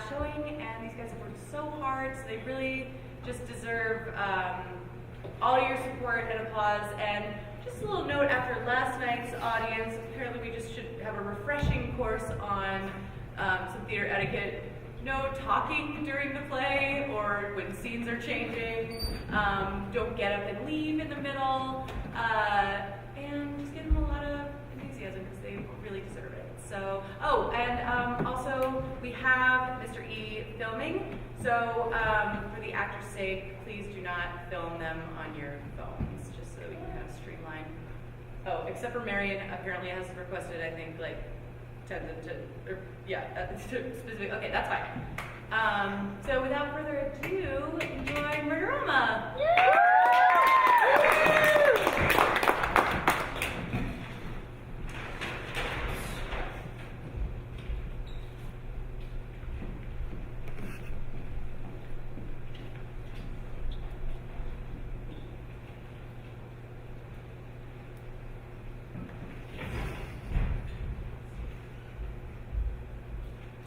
showing, and these guys have worked so hard, so they really just deserve all your support and applause. And just a little note after last night's audience, apparently we just should have a refreshing course on some theater etiquette. No talking during the play or when scenes are changing. Don't get up and leave in the middle. And just give them a lot of enthusiasm because they really deserve it. So, oh, and also we have Mr. E filming. So for the actor's sake, please do not film them on your phones, just so we can kind of streamline. Oh, except for Marion, apparently has requested, I think, like, specific. Okay, that's fine. So without further ado, enjoy Murderama.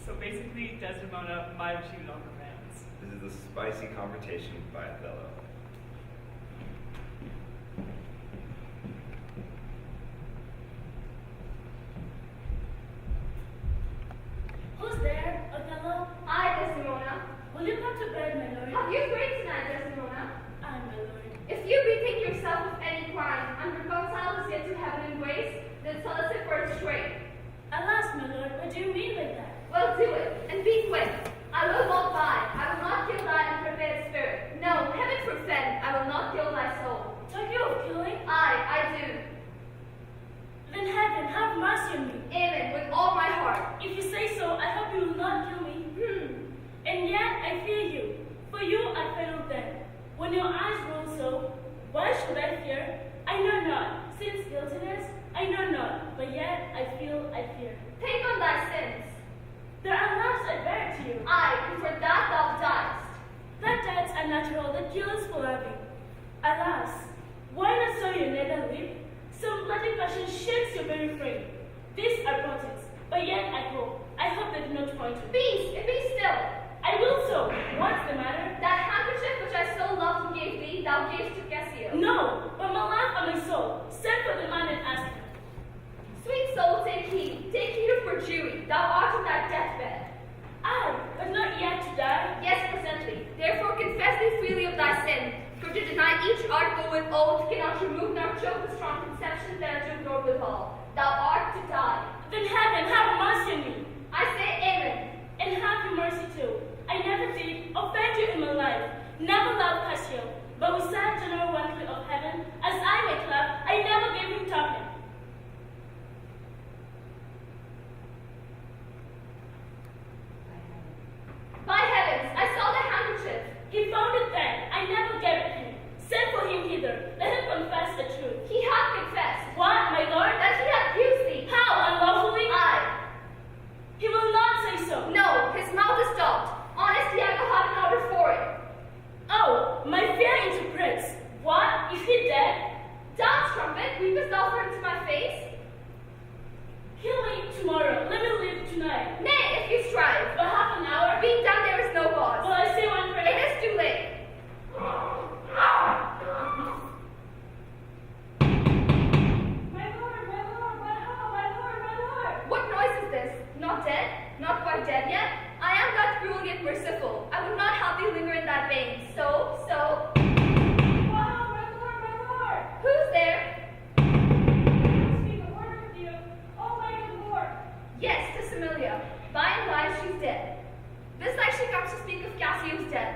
So basically, Desdemona might have cheated on her mans. This is a spicy confrontation by Othello. Who's there, Othello? Hi, Desdemona. Will you come to bed, my lord? Have you prayed tonight, Desdemona? Aye, my lord. If you bethink yourself of any crime, and reconcile as yet to heaven and grace, then solicit for it straight. Alas, my lord, what do you mean by that? Well, do it, and be quick. I will not lie. I will not kill thy unprepared spirit. No, heaven forfend, I will not kill thy soul. Talk you of killing? Aye, I do. Then heaven, have mercy on me. Amen, with all my heart. If you say so, I hope you will not kill me. And yet, I fear you. For you, I failed then. When your eyes roll so, why should I fear? I know not. Since guiltiness, I know not. But yet, I feel I fear. Think on thy sins. There are loves I bear to you. Aye, and for that thou diest. That deaths are natural, that kills forever. Alas, why not so your nether lip? Some bloody passion shakes your very frame. These are politics, but yet I hope they do not point to. Peace, and be still. I will so. What's the matter? That handkerchief which I so loved and gave thee, thou gavest to Cassio. No, but my life and my soul. Send for the man and ask him. Sweet soul, take heed of perjury. Thou art on thy deathbed. I, but not yet to die. Yes, presently. Therefore confess thee freely of thy sin. For to deny each article with oath cannot remove nor choke the strong conception thereto nor withal. Thou art to die. Then heaven, have mercy on me. I say amen. And have your mercy too. I never did offend you in my life. Never loved Cassio. But with sad general wondering of heaven, as I make love, I never gave him token. By heavens, I saw the handkerchief. He found it then. I never gave it him. Send for him hither. Let him confess the truth. He hath confessed. What, my lord? That he hath used thee. How, unlawfully? Aye. He will not say so. No, his mouth is stopped. Honest Iago hath an order for it. Oh, my fear interprets. What? Is he dead? Dance, trumpet, weepest thou for him to my face? Kill me tomorrow. Let me live tonight. Nay, if you strive. For half an hour? Being done, there is no cause. Will I say one prayer? It is too late. My lord, my lord, my lord, my lord. What noise is this? Not dead? Not quite dead yet? I am that cruel yet merciful. I would not have thee linger in that vein. So. Wow, my lord. Who's there? Speak a word with you. Oh, my good lord. Yes, 'tis Amelia. By and by she's dead. This night she comes to speak of Cassio's death.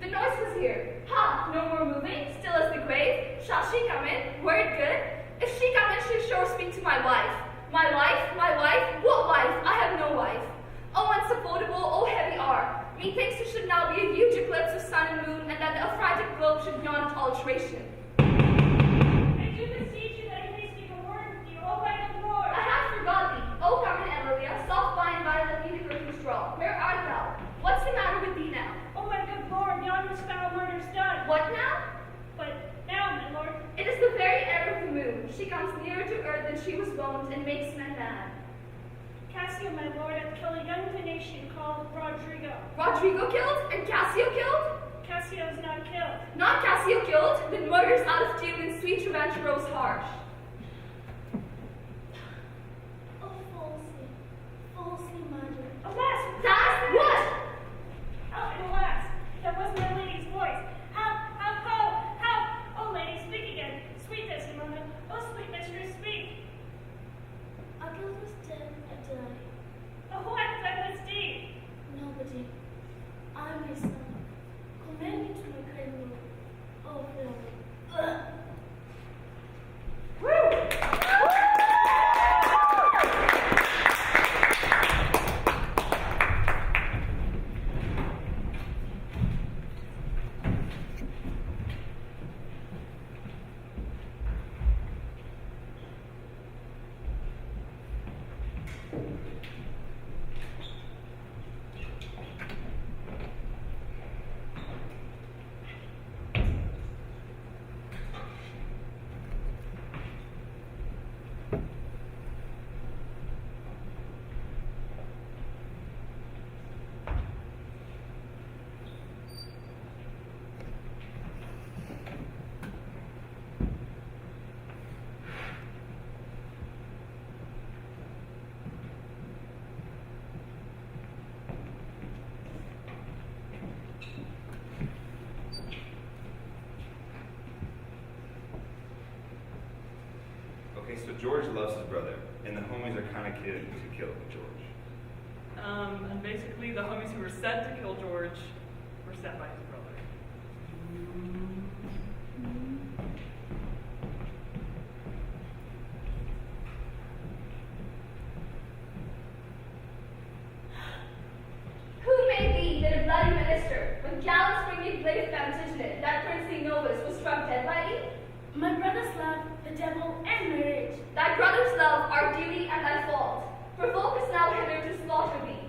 The noise was here. Ha! No more moving, still as the grave. Shall she come in? Were it good? If she come in, she'll sure speak to my wife. My wife? My wife? What wife? I have no wife. Oh, unsupportable, oh heavy hour. Methinks there should now be a huge eclipse of sun and moon, and that the affrighted globe should yawn at alteration. I do beseech you that I may speak a word with you. Oh, my good lord. I have forgot thee. Oh, come in, Amelia. Soft by and by, let me the curtains draw. Where art thou? What's the matter with thee now? Oh, my good lord, yonder's foul murder's done. What now? But now, my lord. It is the very air of the moon. She comes nearer to earth than she was wont, and makes men mad. Cassio, my lord, hath killed a young Venetian called Rodrigo. Rodrigo killed and Cassio killed? Cassio's not killed. Not Cassio killed, then murder's out of tune and sweet revenge grows harsh. Oh, falsely murdered. Alas! That's what? Oh, and alas, that was my lady's voice. How, oh, lady, speak again. Sweet Desdemona, oh, sweet mistress, speak. Achilles was dead, I died. Oh, what? That was deep. Nobody. I myself. Commend me to my kind Lord. Oh, Phil. Ugh. Okay, so George loves his brother, and the homies are kind of kidding to kill George. And basically the homies who were sent to kill George were sent by his brother. Who may be that a bloody minister, when gallant springing blade Plantagenet, that princely novice, was struck dead by thee? My brother's love, the devil, and marriage. Thy brother's love, our duty, and thy fault. Provoke us now hither to slaughter thee.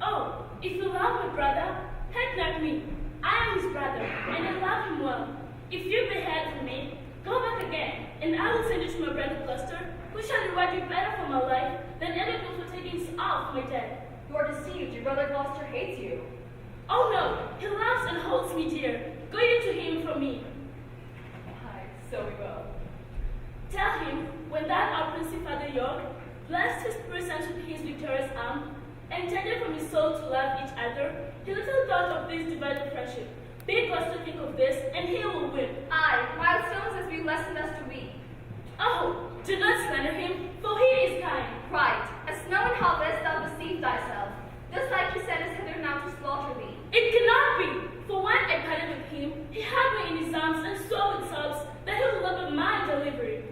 Oh, if you love my brother, hate not me. I am his brother, and I love him well. If you behead for me, go back again, and I will send you to my brother Gloucester, who shall reward you better for my life than any good for taking off my death. You are deceived, your brother Gloucester hates you. Oh no, he loves and holds me dear. Go you to him from me. Aye, so we will. Tell him, when that our princely father York blessed his presence with his victorious arm, and intended from his soul to love each other, he little thought of this divided friendship. Bid us to think of this, and he will win. Aye, milestones as we lesson us to be. Oh, do not slander him, for he is kind. Right, as snow and harvest thou deceived thyself. Thus like he sent us hither now to slaughter thee. It cannot be, for when I parted with him, he had me in his arms and swore with sobs that he would deliver my delivery.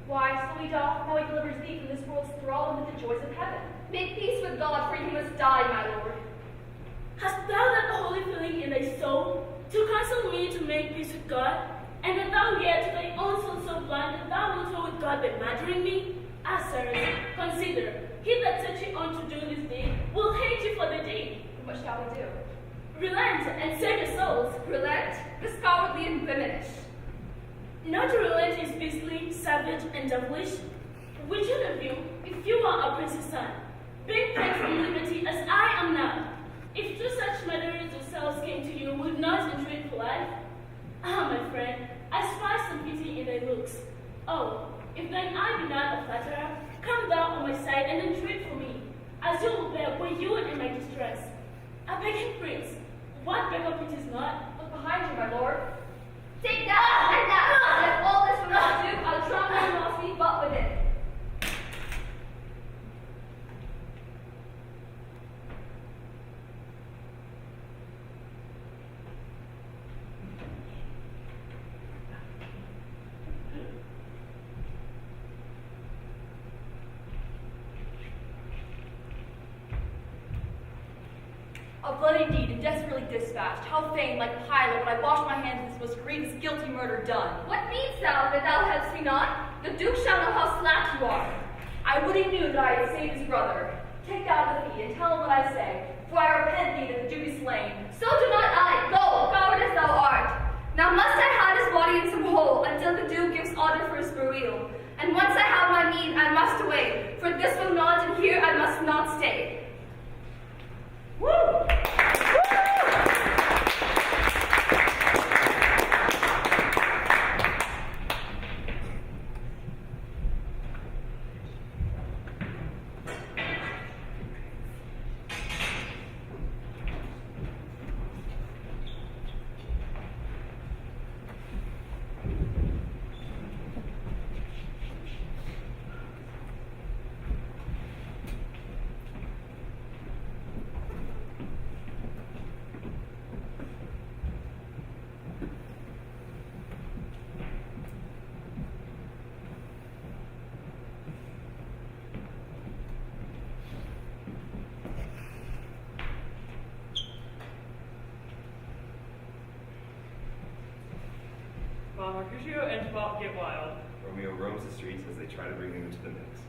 Why, so he doth, now he delivers thee from this world's thrall and with the joys of heaven. Make peace with God, for you must die, my lord. Hast thou that holy feeling in thy soul, to counsel me to make peace with God, and that thou yet to thy own soul so blind that thou wilt war with God by murdering me? Ah, sirs, consider, he that set you on to do this deed will hate you for the deed. What shall we do? Relent and save your souls. Relent? This cowardly and womanish. Not to relent is beastly, savage, and devilish. Which of you, if you are a prince's son, being penned from liberty as I am now, if two such murderers yourselves came to you, would not entreat for life? Ah, my friend, I spy some pity in thy looks. Oh, if thine eye be not a flatterer, come thou on my side and entreat for me, as you will bear were you in my distress. A begging prince, what beggar pities not? Look behind you, my lord. Take that and that, and if all this will not do, I'll drown my lost me but with it. A bloody deed and desperately dispatched. How fain, like Pilate, would I wash my hands of this most grievous, guilty murder done. What meanest thou that thou helpst me not? The Duke shall know how slack you are. I would he knew that I had saved his brother. Take down the fee and tell him what I say, for I repent thee that the Duke is slain. So do not I. Go, coward as thou art. Now must I hide his body in some hole until the Duke gives order for his burial. And once I have my meed, I must away, for this will not, and here I must not stay. Woo! Mercutio and Tybalt get wild. Romeo roams the streets as they try to bring him into the mix.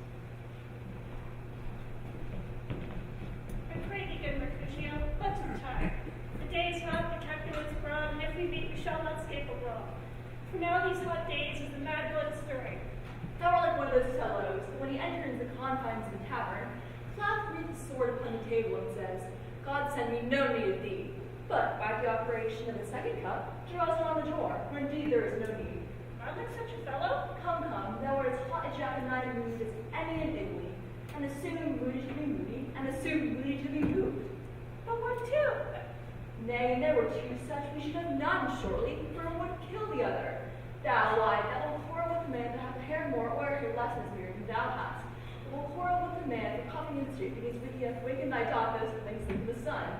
I pray thee, good Mercutio, let's retire. The day is hot, the Capulets broad, and if we meet, we shall not escape abroad. For now these hot days is the mad blood stirring. Thou art like one of those fellows, when he enters the confines of the tavern, claps his sword upon the table and says, God send me no need of thee. But by the operation of the second cup, draws it on the door, where indeed there is no need. Art like such a fellow? Come, thou art as hot a Jacobite mood as any in Italy, and assume moody to be moody, and assume moody to be moved. But what two? Nay, there were two such, we should have none shortly, for one would kill the other. Thou, why, thou wilt quarrel with the man that hath a hair more or a hair less in his beard than thou hast. Thou wilt quarrel with the man for coughing in the street because he hath wakened thy daughters when they sleep in the sun.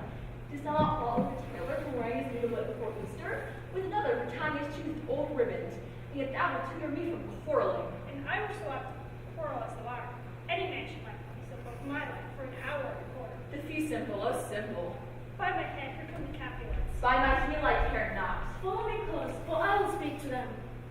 Dost thou not quarrel with the tailor for wearing his needle before Easter, with another for tying his shoes with old ribbons, and yet thou wilt tutor me from quarreling. And I were so apt to quarrel as thou art. Any man should like me, so both my life for an hour and a quarter. The fee simple, oh simple. By my hand, here come the Capulets. By my heel I care not. Follow me close, for I will speak to them.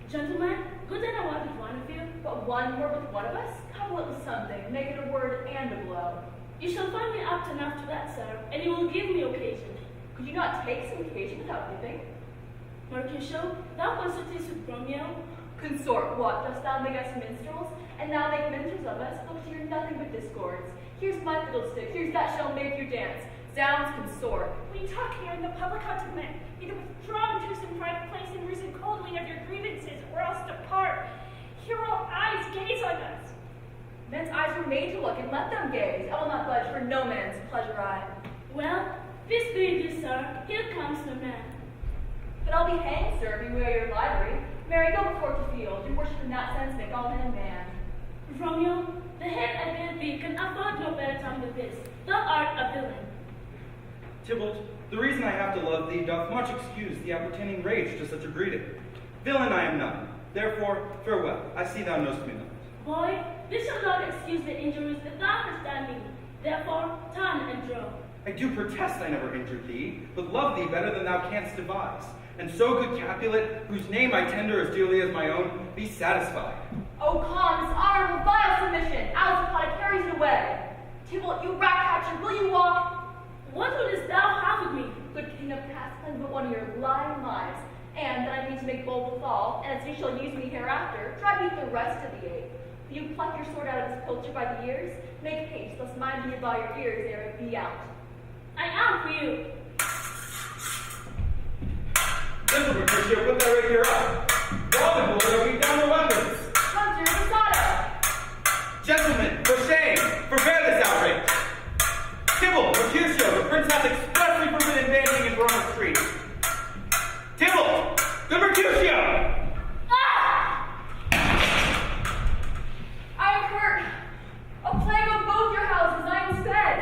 Gentlemen, good that I want with one of you. But one word with one of us? Couple it with something, make it a word and a blow. You shall find me apt enough to that, sir, and you will give me occasion. Could you not take some occasion without weeping? Mercutio, thou consortest with Romeo. Consort, what? Dost thou make us minstrels? And thou make minstrels of us? Look to hear nothing but discords. Here's my fiddlestick, here's that shall make you dance. Zounds, consort. We talk here in the public hut of men. Either withdraw into some private place and reason coldly of your grievances, or else depart. Here all eyes gaze on us. Men's eyes were made to look, and let them gaze. I will not budge for no man's pleasure eye. Well, this be you, sir. Here comes the man. But I'll be hanged, sir, beware your livery. Mary, go before to field. Your worship in that sense make all men man. Romeo, the head I bid thee can afford no better time than this. Thou art a villain. Tybalt, the reason I have to love thee doth much excuse the appertaining rage to such a greeting. Villain I am none. Therefore, farewell. I see thou knowst me not. Boy, this shall not excuse the injuries that thou hast done me. Therefore, turn and draw. I do protest I never injured thee, but love thee better than thou canst devise. And so, good Capulet, whose name I tender as dearly as my own, be satisfied. O Con, this honorable vile submission, out upon it carries it away. Tybalt, you rat catcher, will you walk? What wouldst thou have of me? Good king of Pasquin, but one of your lying lies, and that I mean to make bold withal, and as you shall use me hereafter, drive me the rest of the aid. Will you pluck your sword out of this pilcher by the ears? Make haste, lest mine be by your ears ere it be out. I am for you. Listen, Mercutio, put that right here up. Robin will throw me down the weapons. Hunter, Rosado! Gentlemen, for shame, forbear this outrage. Tybalt, Mercutio, the prince hath expressly forbidden dancing in Roma street. Tybalt, the Mercutio! I am hurt. A plague of both your houses, I am sped.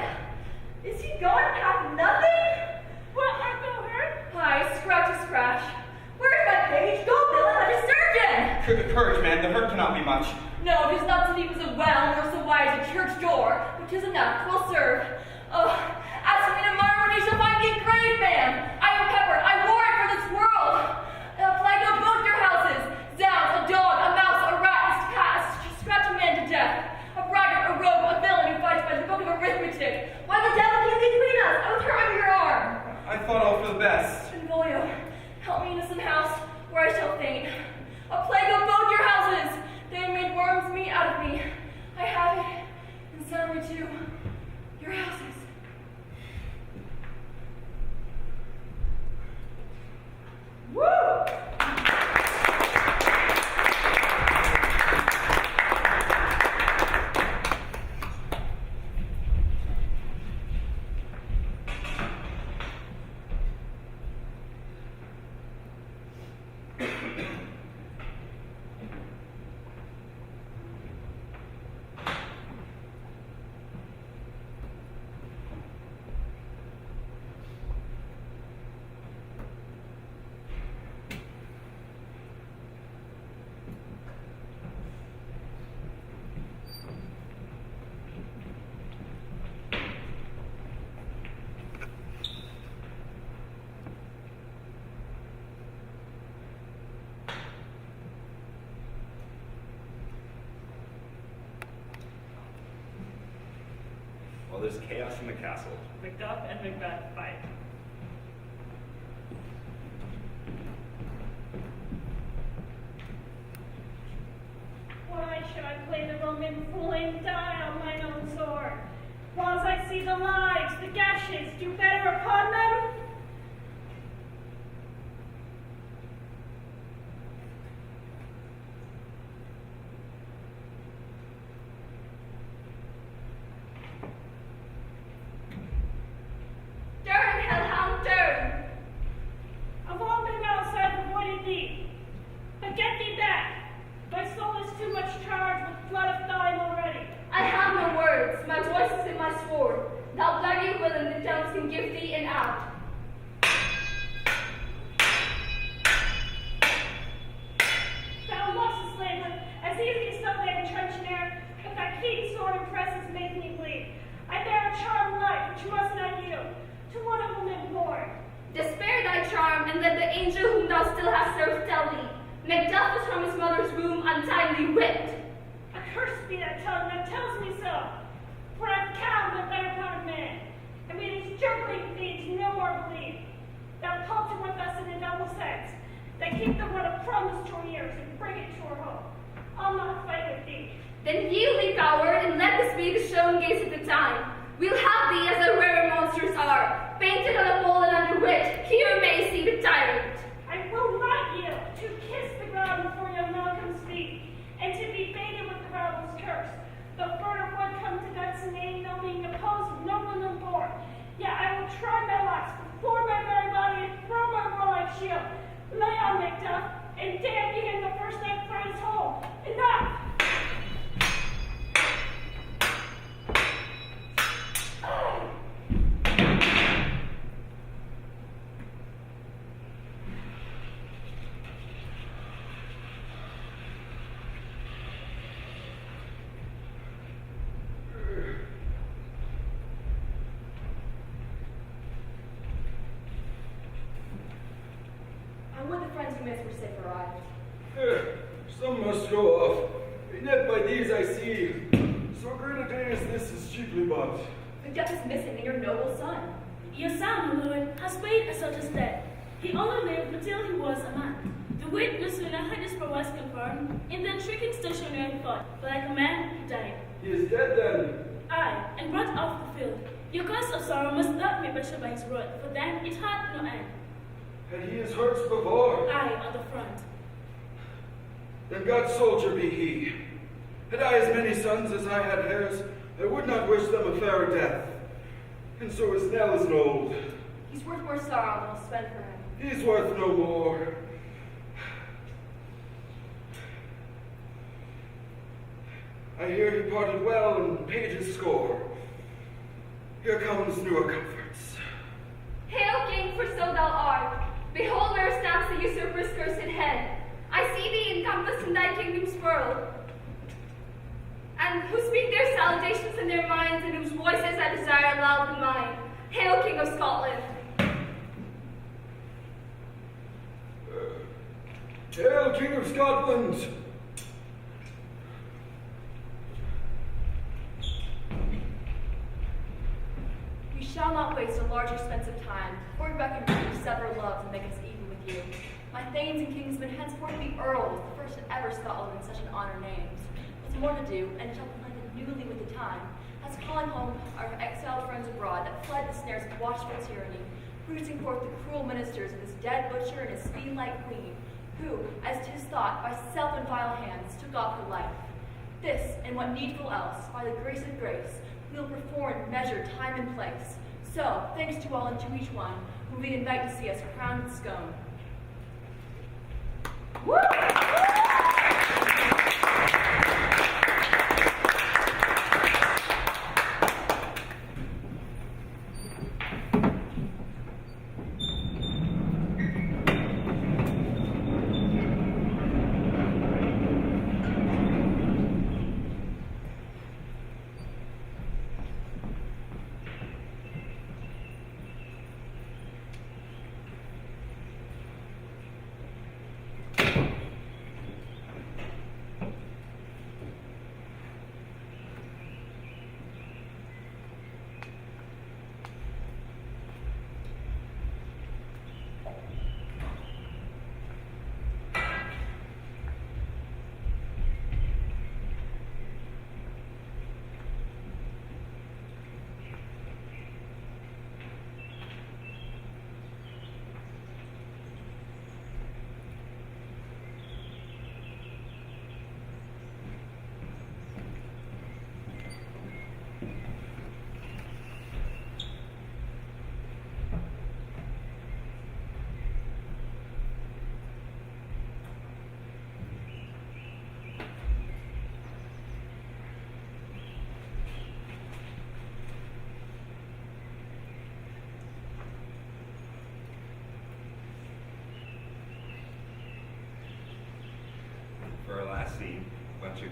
Is he going half nothing? What, art thou hurt? Aye, scratch a scratch. Where's my page? Go, Bill, I'm a surgeon! Courage, man, the hurt cannot be much. No, 'tis not so deep as a well, nor so wide as a church door, but 'tis enough, 'twill serve. Oh, as for me tomorrow, when you shall find me a grave man, I am peppered, I warrant for this world. A plague of both your houses, zounds, a dog, a mouse, a rat, is cast, to scratch a man to death. A braggart, a rogue, a villain who fights by the book of arithmetic. Why the devil came between us? I will tear under your arm. I thought all for the best. Benvolio, help me into some house where I shall faint. A plague of both your houses! They have made worms meat out of me. I have it, and so are too. Your houses. Woo! while there's chaos in the castle. Macduff and Macbeth fight. Why should I play the Roman fool and die on mine own sword? Whilst I see the lives, the gashes, do better upon them? Turn, hellhound, turn! Of all men outside have avoided thee. But get thee back. My soul is too much charged with blood of thine already. I have no words, my voice is in my sword. Thou bloody villain, the devils can give thee an out. Thou lostest labor, as easy as some man trench in air, but thy keen sword impresses make me bleed. I bear a charmed life which must not yield to one of whom it born. Despair thy charm, and let the angel whom thou still hast served tell thee. Macduff was from his mother's womb untimely whipped. Accursed be that tongue that tells me so, for I've cowed the better part of man, and with these juggling thieves no more believe. Thou culture with us in a double sense, that keep the word of promise to our ears and bring it to our home. I'll not fight with thee. Then yield thee, coward, and let this be the shown gaze of the time. We'll have thee as the rare monsters are, painted on a pole and under which here may see the tyrant. I will not yield to kiss the ground before young Malcolm's feet, and to be baited with the rabble's curse. The further would come to God's name, no being opposed, no one born. Yet I will try my locks before my very body and throw my warlike shield. Lay on, Macduff, and damn ye in the first night for his hole. Enough! And would the friends you missed were safe arrived. Some must go off. And yet by these I see, so great a day as this is cheaply bought. Macduff is missing, and your noble son. Your son, Lord, has paid a certain debt. He only lived until he was a man. The wit no sooner had his prowess confirmed, in the intriguing station where he fought, but like a man, he died. He is dead then. Aye, and brought off the field. Your cause of sorrow must not be measured by his word, for then it had no end. Had he his hurts before? Aye, on the front. Then God's soldier be he. Had I as many sons as I had heirs, I would not wish them a fairer death. And so is Nell as an old. He's worth more sorrow than I'll spend for him. He's worth no more. I hear he parted well and paid his score. Here comes newer comforts. Hail, King, for so thou art. Behold where stands the usurper's cursed head. I see thee encompassed in thy kingdom's pearl, and who speak their salutations in their minds, and whose voices I desire loud than mine. Hail, King of Scotland. Hail, King of Scotland! We shall not waste a large expense of time, for we reckon we sever loves and make us even with you. My thanes and kingsmen henceforth be earls, the first that ever Scotland in such an honor names. With more to do, and shall blend newly with the time, as calling home our exiled friends abroad that fled the snares of watchful tyranny, producing forth the cruel ministers of this dead butcher and his fiend-like queen, who, as 'tis thought, by self and vile hands took off her life. This, and what needful else, by the grace of grace, we will perform and measure time and place. So, thanks to all and to each one, whom we invite to see us crowned with scone. Woo!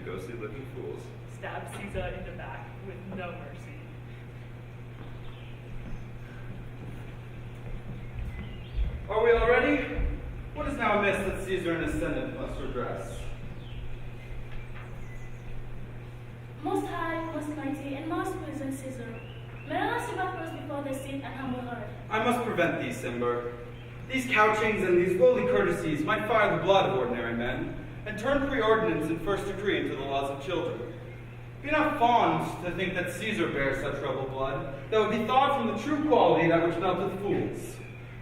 ghostly-looking fools. Stabbed Caesar in the back with no mercy. Are we all ready? What is now amiss that Caesar and his Senate must redress? Most high, most mighty, and most pleasant Caesar, may I ask you first before they sit and humble heart? I must prevent these, Cimber. These couchings and these lowly courtesies might fire the blood of ordinary men, and turn preordinance and first degree into the laws of children. Be not fond to think that Caesar bears such rebel blood, that would be thought from the true quality that which melteth fools.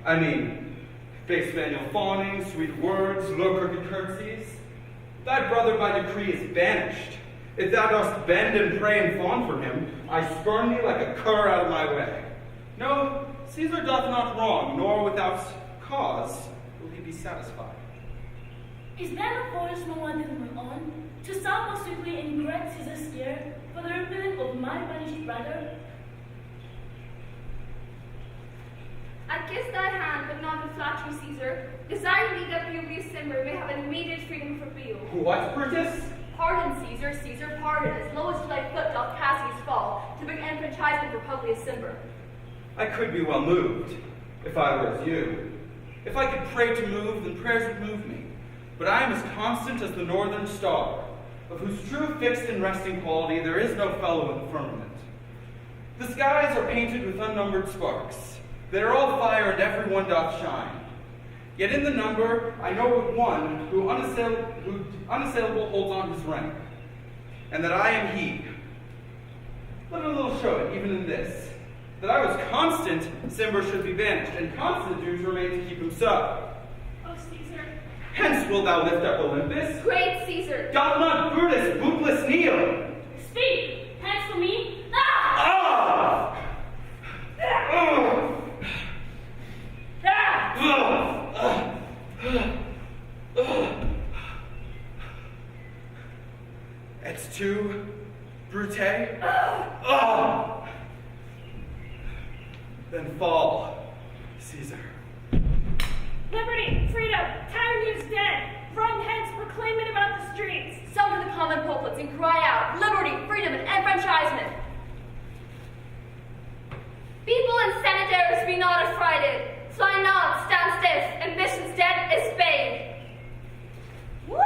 I mean, base spaniel fawning, sweet words, low crooked curtsies. Thy brother by decree is banished. If thou dost bend and pray and fawn for him, I spurn thee like a cur out of my way. No, Caesar doth not wrong, nor without cause will he be satisfied. Is there no voice more than my own, to sound more sweetly in great Caesar's ear, for the rebellion of my banished brother? I kiss thy hand, but not with flattery, Caesar, desiring thee that Publius Cimber may have an immediate freedom of appeal. What, Brutus? Pardon, Caesar, Caesar, pardon, as low as to thy foot doth Cassius fall, to bring enfranchisement for Publius Cimber. I could be well moved, if I were as you. If I could pray to move, then prayers would move me. But I am as constant as the northern star, of whose true fixed and resting quality there is no fellow in the firmament. The skies are painted with unnumbered sparks. They are all fire, and every one doth shine. Yet in the number I know but one who unassailable holds on his rank, and that I am he. Let a little show it, even in this, that I was constant, Cimber should be banished, and constant dues remain to keep him so. Oh, Caesar. Hence wilt thou lift up Olympus? Great Caesar! Doth not Brutus bootless kneel? Speak! Hands for me! Ah! Ah! Oh! Et tu, Brute? Oh! Then fall, Caesar. Liberty, freedom, tyranny is dead. Run hence, proclaim it about the streets. Summon the common pulpits and cry out, liberty, freedom, and enfranchisement. People and senators, be not affrighted. Fly not, stand stiff, ambition's debt is paid. Woo!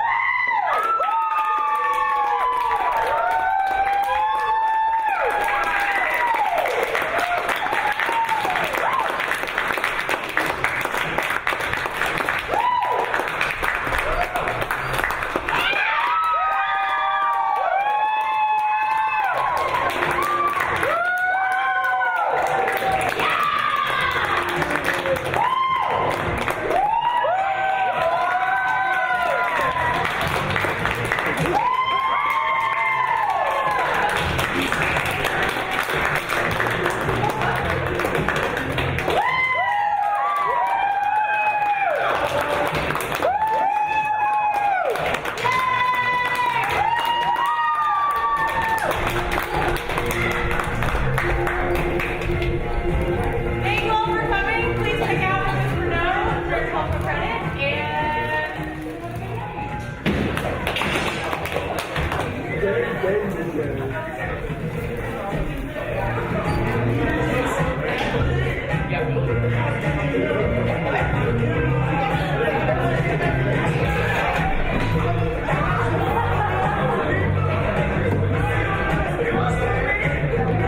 Thank you all for coming. Please check out Mrs. Renaud, Direct Call for Credit, and...